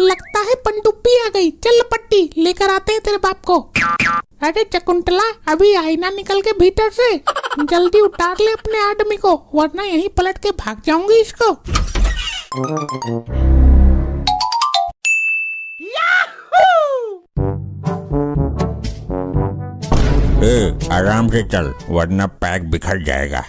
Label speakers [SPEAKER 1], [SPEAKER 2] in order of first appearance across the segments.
[SPEAKER 1] लगता है पनडुब्बी आ गई। चल लपट्टी, लेकर आते हैं तेरे बाप को। अरे चकुंतला, अभी आई ना निकल के भीतर से। जल्दी उतार ले अपने आदमी को, वरना यहीं पलट के भाग जाऊंगी इसको।
[SPEAKER 2] आराम से चल, वरना पैक बिखर जाएगा।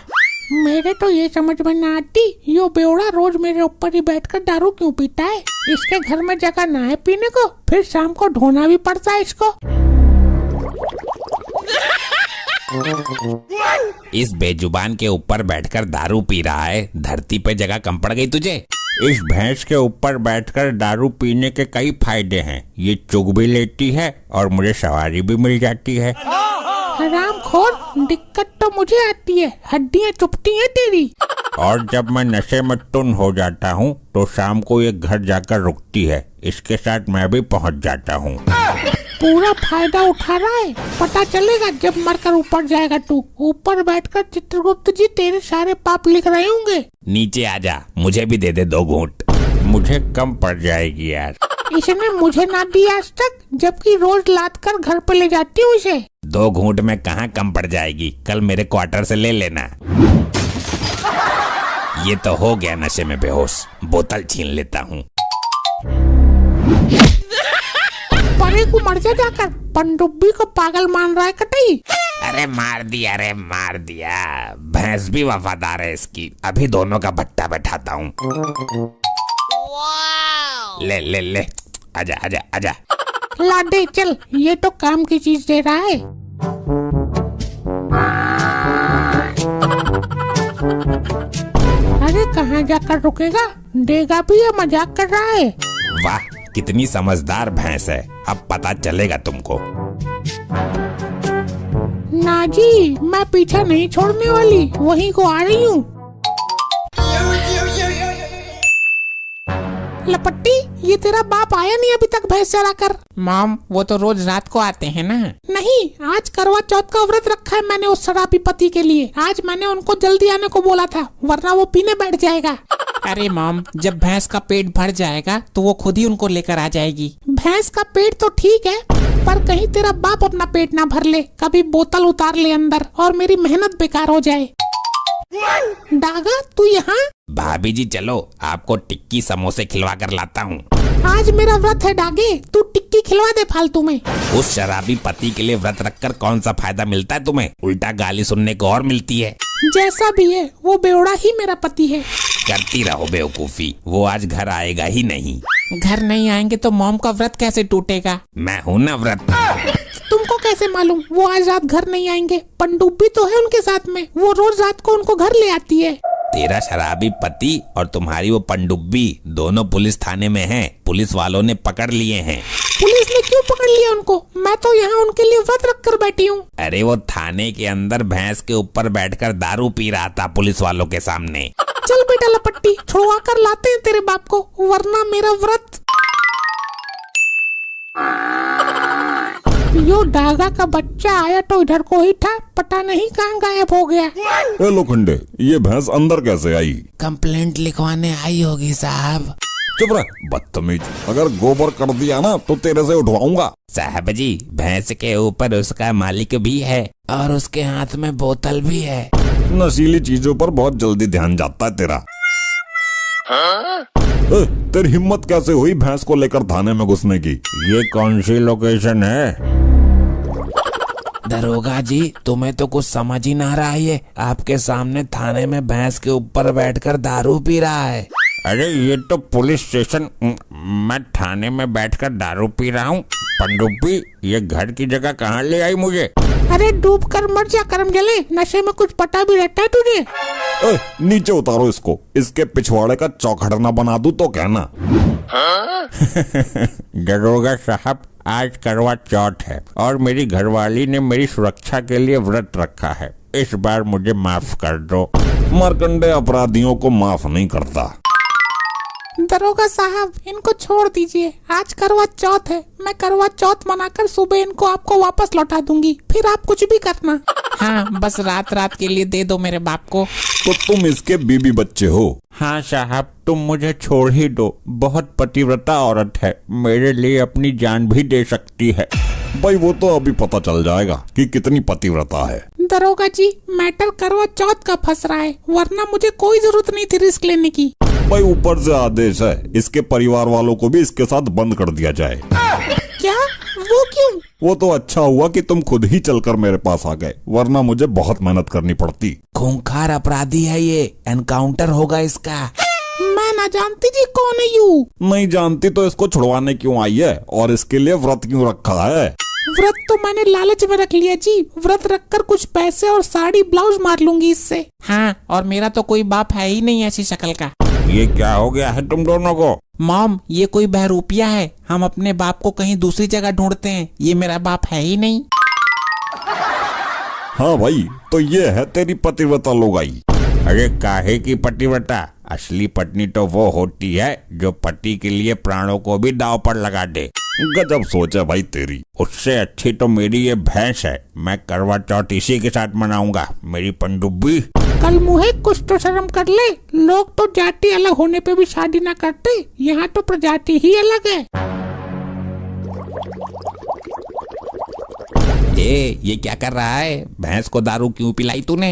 [SPEAKER 1] मेरे तो ये समझ में ना आती, यो बेवड़ा रोज मेरे ऊपर ही बैठकर दारू क्यों पीता है। इसके घर में जगह ना है पीने को, फिर शाम को ढोना भी पड़ता है इसको।
[SPEAKER 2] इस बेजुबान के ऊपर बैठकर दारू पी रहा है, धरती पे जगह कम पड़ गई तुझे। इस भैंस के ऊपर बैठकर दारू पीने के कई फायदे हैं। ये चुग भी लेती है और मुझे सवारी भी मिल जाती है।
[SPEAKER 1] हरामखोर, दिक्कत तो मुझे आती है, हड्डियां चुभती हैं तेरी।
[SPEAKER 2] और जब मैं नशे में टुन हो जाता हूँ तो शाम को ये घर जाकर रुकती है, इसके साथ मैं भी पहुँच जाता हूँ।
[SPEAKER 1] पूरा फायदा उठा रहा है, पता चलेगा जब मरकर ऊपर जाएगा तू। ऊपर बैठकर चित्रगुप्त जी तेरे सारे पाप लिख रहे होंगे।
[SPEAKER 2] नीचे आजा, मुझे भी दे दे 2 घूंट। मुझे कम पड़ जाएगी यार।
[SPEAKER 1] इसने मुझे ना दी आज तक, जबकि रोज लाद कर घर पे ले जाती हूँ इसे।
[SPEAKER 2] 2 घूंट में कहाँ कम पड़ जाएगी, कल मेरे क्वार्टर से ले लेना। ये तो हो गया नशे में बेहोश, बोतल छीन लेता हूँ।
[SPEAKER 1] परे को मर जाकर पनडुब्बी को पागल मान रहा है कटई।
[SPEAKER 2] अरे मार दिया रे, मार दिया। भैंस भी वफादार है इसकी, अभी दोनों का भट्टा बैठाता हूँ। ले ले ले, आजा आजा आजा।
[SPEAKER 1] ला दे चल, ये तो काम की चीज दे रहा है। अरे कहाँ जाकर रुकेगा, देगा भी या मजाक कर रहा है।
[SPEAKER 2] वाह, कितनी समझदार भैंस है, अब पता चलेगा तुमको।
[SPEAKER 1] ना जी, मैं पीछा नहीं छोड़ने वाली, वहीं को आ रही हूँ। लपट्टी, ये तेरा बाप आया नहीं अभी तक भैंस चरा कर।
[SPEAKER 3] मॉम, वो तो रोज रात को आते हैं ना।
[SPEAKER 1] नहीं, आज करवा चौथ का व्रत रखा है मैंने उस शराबी पति के लिए। आज मैंने उनको जल्दी आने को बोला था, वरना वो पीने बैठ जाएगा।
[SPEAKER 3] अरे मॉम, जब भैंस का पेट भर जाएगा तो वो खुद ही उनको लेकर आ जाएगी।
[SPEAKER 1] भैंस का पेट तो ठीक है, पर कहीं तेरा बाप अपना पेट ना भर ले, कभी बोतल उतार ले अंदर और मेरी मेहनत बेकार हो जाए। डागा, तू यहाँ?
[SPEAKER 2] भाभी जी चलो, आपको टिक्की समोसे खिलवा कर लाता हूँ।
[SPEAKER 1] आज मेरा व्रत है डागे, तू टिक्की खिलवा दे फालतू में।
[SPEAKER 2] उस शराबी पति के लिए व्रत रखकर कौन सा फायदा मिलता है तुम्हें, उल्टा गाली सुनने को और मिलती है।
[SPEAKER 1] जैसा भी है, वो बेवड़ा ही मेरा पति है।
[SPEAKER 2] करती रहो बेवकूफी, वो आज घर आएगा ही नहीं।
[SPEAKER 3] घर नहीं आएंगे तो मॉम का व्रत कैसे टूटेगा?
[SPEAKER 2] मैं हूँ ना व्रत।
[SPEAKER 1] तुमको कैसे मालूम वो आज रात घर नहीं आएंगे? पनडुब्बी तो है उनके साथ में, वो रोज रात को उनको घर ले आती है।
[SPEAKER 2] तेरा शराबी पति और तुम्हारी वो पनडुब्बी दोनों पुलिस थाने में हैं। पुलिस वालों ने पकड़ लिए हैं।
[SPEAKER 1] पुलिस ने क्यों पकड़ लिया उनको? मैं तो यहाँ उनके लिए व्रत रख कर बैठी हूँ।
[SPEAKER 2] अरे वो थाने के अंदर भैंस के ऊपर बैठकर दारू पी रहा था पुलिस वालों के सामने।
[SPEAKER 1] चल बेटा लपट्टी, छुड़वा कर लाते हैं तेरे बाप को, वरना मेरा व्रत। यो डागा का बच्चा आया तो इधर को ही था, पता नहीं कहाँ गायब हो गया।
[SPEAKER 4] ए लोखंडे, ये भैंस अंदर कैसे आई?
[SPEAKER 3] कंप्लेंट लिखवाने आई होगी साहब।
[SPEAKER 4] चुप रह बदतमीज, अगर गोबर कर दिया ना तो तेरे से उठवाऊंगा।
[SPEAKER 2] साहब जी, भैंस के ऊपर उसका मालिक भी है
[SPEAKER 3] और उसके हाथ में बोतल भी है।
[SPEAKER 4] नशीली चीजों पर बहुत जल्दी ध्यान जाता है तेरा। तेरी हिम्मत कैसे हुई भैंस को लेकर थाने में घुसने की?
[SPEAKER 2] ये कौन सी लोकेशन है?
[SPEAKER 3] दरोगा जी, तुम्हें तो कुछ समझ ही ना रहा है। आपके सामने थाने में भैंस के ऊपर बैठकर दारू पी रहा है।
[SPEAKER 2] अरे ये तो पुलिस स्टेशन, मैं थाने में बैठकर दारू पी रहा हूँ। पनडुब्बी, ये घर की जगह कहाँ ले आई मुझे?
[SPEAKER 1] अरे डूब कर मर जा करम जले, नशे में कुछ पता भी रहता है तुझे?
[SPEAKER 4] नीचे उतारो इसको, इसके पिछवाड़े का चौखड़ना बना दूं तो कहना।
[SPEAKER 2] दरोगा साहब, आज करवा चौथ है और मेरी घरवाली ने मेरी सुरक्षा के लिए व्रत रखा है। इस बार मुझे माफ कर दो।
[SPEAKER 4] मार्कंडे अपराधियों को माफ नहीं करता।
[SPEAKER 1] दरोगा साहब, इनको छोड़ दीजिए, आज करवा चौथ है। मैं करवा चौथ मनाकर सुबह इनको आपको वापस लौटा दूंगी, फिर आप कुछ भी करना।
[SPEAKER 3] हाँ, बस रात रात के लिए दे दो मेरे बाप को।
[SPEAKER 4] तो तुम इसके बीबी बच्चे हो?
[SPEAKER 2] हाँ साहब, तुम मुझे छोड़ ही दो। बहुत पतिव्रता औरत है, मेरे लिए अपनी जान भी दे सकती है।
[SPEAKER 4] भाई वो तो अभी पता चल जाएगा कि कितनी पतिव्रता है।
[SPEAKER 1] दरोगा जी, मैटर करवा चौथ का फंस रहा है, वरना मुझे कोई जरूरत नहीं थी रिस्क लेने की।
[SPEAKER 4] भाई ऊपर से आदेश है, इसके परिवार वालों को भी इसके साथ बंद कर दिया जाए।
[SPEAKER 1] क्या? वो क्यों?
[SPEAKER 4] वो तो अच्छा हुआ कि तुम खुद ही चलकर मेरे पास आ गए, वरना मुझे बहुत मेहनत करनी पड़ती।
[SPEAKER 3] खूंखार अपराधी है ये, एनकाउंटर होगा इसका।
[SPEAKER 1] मैं ना जानती जी कौन है यू।
[SPEAKER 4] नहीं जानती तो इसको छुड़वाने क्यों आई है, और इसके लिए व्रत क्यों रखा है?
[SPEAKER 1] व्रत तो मैंने लालच में रख लिया जी। व्रत रखकर कुछ पैसे और साड़ी ब्लाउज मार लूंगी इससे।
[SPEAKER 3] हाँ, और मेरा तो कोई बाप है ही नहीं ऐसी शक्ल का।
[SPEAKER 2] ये क्या हो गया है तुम दोनों को?
[SPEAKER 3] मॉम, ये कोई बहरूपिया है, हम अपने बाप को कहीं दूसरी जगह ढूंढते हैं, ये मेरा बाप है ही नहीं।
[SPEAKER 4] हाँ भाई, तो ये है तेरी पतिव्रता लुगाई।
[SPEAKER 2] अरे काहे की पतिव्रता? असली पत्नी तो वो होती है जो पति के लिए प्राणों को भी दांव पर लगा दे।
[SPEAKER 4] गजब सोच है भाई तेरी।
[SPEAKER 2] उससे अच्छी तो मेरी ये भैंस है। मैं करवा चौथ इसी के साथ मनाऊंगा, मेरी पनडुब्बी।
[SPEAKER 1] कल मुहे कुछ तो शर्म कर ले। लोग तो जाति अलग होने पे भी शादी ना करते, यहाँ तो प्रजाति ही अलग है।
[SPEAKER 3] ये क्या कर रहा है? भैंस को दारू क्यों पिलाई तूने?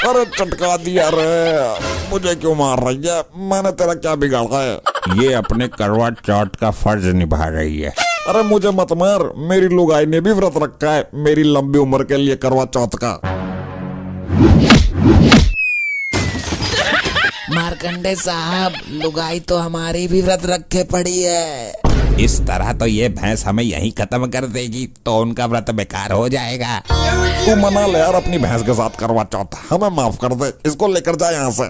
[SPEAKER 4] अरे चटका दिया रे, मुझे क्यों मार रही है? मैंने तेरा क्या बिगाड़ा है?
[SPEAKER 2] ये अपने करवा चौथ का फर्ज निभा रही है।
[SPEAKER 4] अरे मुझे मत मार, मेरी लुगाई ने भी व्रत रखा है मेरी लंबी उम्र के लिए करवा चौथ का।
[SPEAKER 3] मार्कंडे साहब, लुगाई तो हमारी भी व्रत रखे पड़ी है।
[SPEAKER 2] इस तरह तो ये भैंस हमें यहीं खत्म कर देगी, तो उनका व्रत बेकार हो जाएगा।
[SPEAKER 4] तू मना ले यार अपनी भैंस के साथ करवा चौथ, हमें माफ कर दे, इसको लेकर जा यहाँ से।